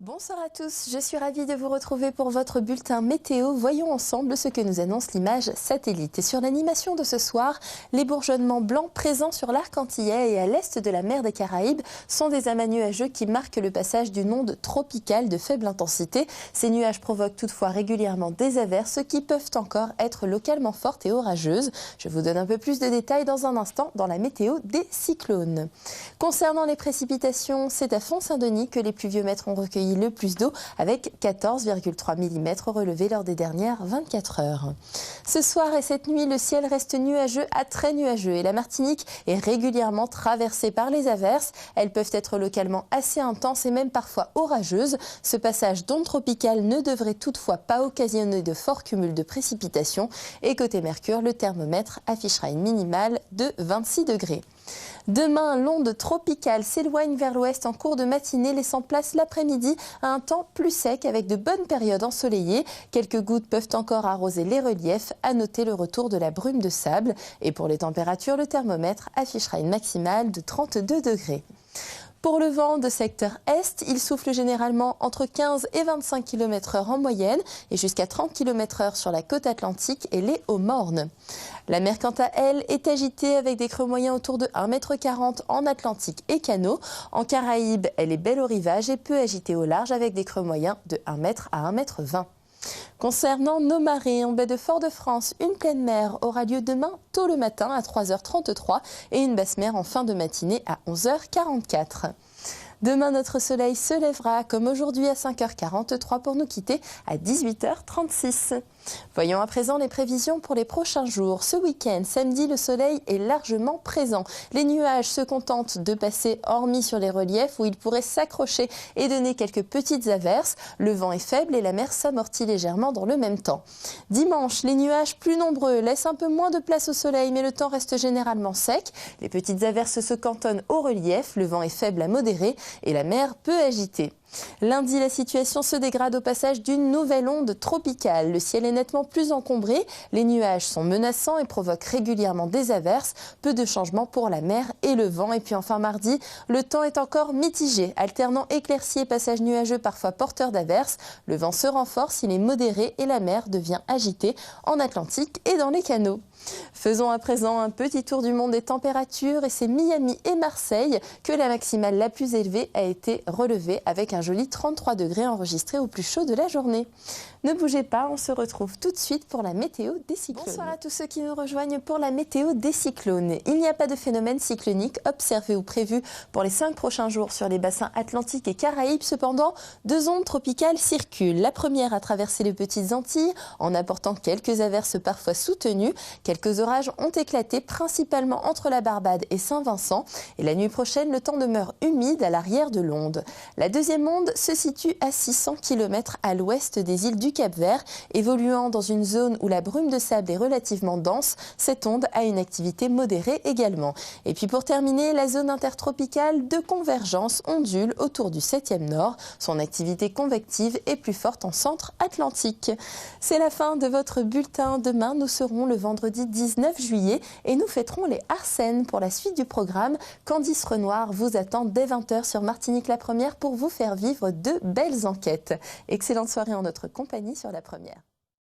Bonsoir à tous, je suis ravie de vous retrouver pour votre bulletin météo. Voyons ensemble ce que nous annonce l'image satellite. Et sur l'animation de ce soir, les bourgeonnements blancs présents sur l'arc antillais et à l'est de la mer des Caraïbes sont des amas nuageux qui marquent le passage d'une onde tropicale de faible intensité. Ces nuages provoquent toutefois régulièrement des averses qui peuvent encore être localement fortes et orageuses. Je vous donne un peu plus de détails dans un instant dans la météo des cyclones. Concernant les précipitations, c'est à Font-Saint-Denis que les pluviomètres ont recueilli le plus d'eau avec 14,3 mm relevés lors des dernières 24 heures. Ce soir et cette nuit, le ciel reste nuageux à très nuageux et la Martinique est régulièrement traversée par les averses. Elles peuvent être localement assez intenses et même parfois orageuses. Ce passage d'onde tropicale ne devrait toutefois pas occasionner de forts cumuls de précipitations. Et côté Mercure, le thermomètre affichera une minimale de 26 degrés. Demain, l'onde tropicale s'éloigne vers l'ouest en cours de matinée, laissant place l'après-midi à un temps plus sec avec de bonnes périodes ensoleillées. Quelques gouttes peuvent encore arroser les reliefs. À noter le retour de la brume de sable. Et pour les températures, le thermomètre affichera une maximale de 32 degrés. Pour le vent de secteur est, il souffle généralement entre 15 et 25 km/h en moyenne et jusqu'à 30 km/h sur la côte atlantique et les Hauts-Mornes. La mer, quant à elle, est agitée avec des creux moyens autour de 1,40 m en Atlantique et Canaux. En Caraïbes, elle est belle au rivage et peu agitée au large avec des creux moyens de 1 m à 1,20 m. Concernant nos marées, en baie de Fort-de-France, une pleine mer aura lieu demain tôt le matin à 3h33 et une basse mer en fin de matinée à 11h44. Demain, notre soleil se lèvera comme aujourd'hui à 5h43 pour nous quitter à 18h36. Voyons à présent les prévisions pour les prochains jours. Ce week-end, samedi, le soleil est largement présent. Les nuages se contentent de passer hormis sur les reliefs où ils pourraient s'accrocher et donner quelques petites averses. Le vent est faible et la mer s'amortit légèrement dans le même temps. Dimanche, les nuages plus nombreux laissent un peu moins de place au soleil, mais le temps reste généralement sec. Les petites averses se cantonnent au relief, le vent est faible à modéré et la mer peu agitée. Lundi, la situation se dégrade au passage d'une nouvelle onde tropicale. Le ciel est nettement plus encombré, les nuages sont menaçants et provoquent régulièrement des averses. Peu de changements pour la mer et le vent. Et puis enfin mardi, le temps est encore mitigé, alternant éclaircies et passages nuageux parfois porteurs d'averses. Le vent se renforce, il est modéré et la mer devient agitée en Atlantique et dans les canaux. Faisons à présent un petit tour du monde des températures et c'est Miami et Marseille que la maximale la plus élevée a été relevée avec un joli 33 degrés enregistré au plus chaud de la journée. Ne bougez pas, on se retrouve tout de suite pour la météo des cyclones. Bonsoir à tous ceux qui nous rejoignent pour la météo des cyclones. Il n'y a pas de phénomène cyclonique observé ou prévu pour les 5 prochains jours sur les bassins atlantiques et Caraïbes. Cependant, deux ondes tropicales circulent. La première a traversé les Petites Antilles en apportant quelques averses parfois soutenues. Quelques orages ont éclaté, principalement entre la Barbade et Saint-Vincent. Et la nuit prochaine, le temps demeure humide à l'arrière de l'onde. La deuxième onde se situe à 600 km à l'ouest des îles du Cap-Vert. Évoluant dans une zone où la brume de sable est relativement dense, cette onde a une activité modérée également. Et puis pour terminer, la zone intertropicale de convergence ondule autour du 7e nord. Son activité convective est plus forte en centre atlantique. C'est la fin de votre bulletin. Demain, nous serons le vendredi 19 juillet et nous fêterons les Arsènes. Pour la suite du programme, Candice Renoir vous attend dès 20 h sur Martinique la Première pour vous faire vivre de belles enquêtes. Excellente soirée en notre compagnie sur la Première.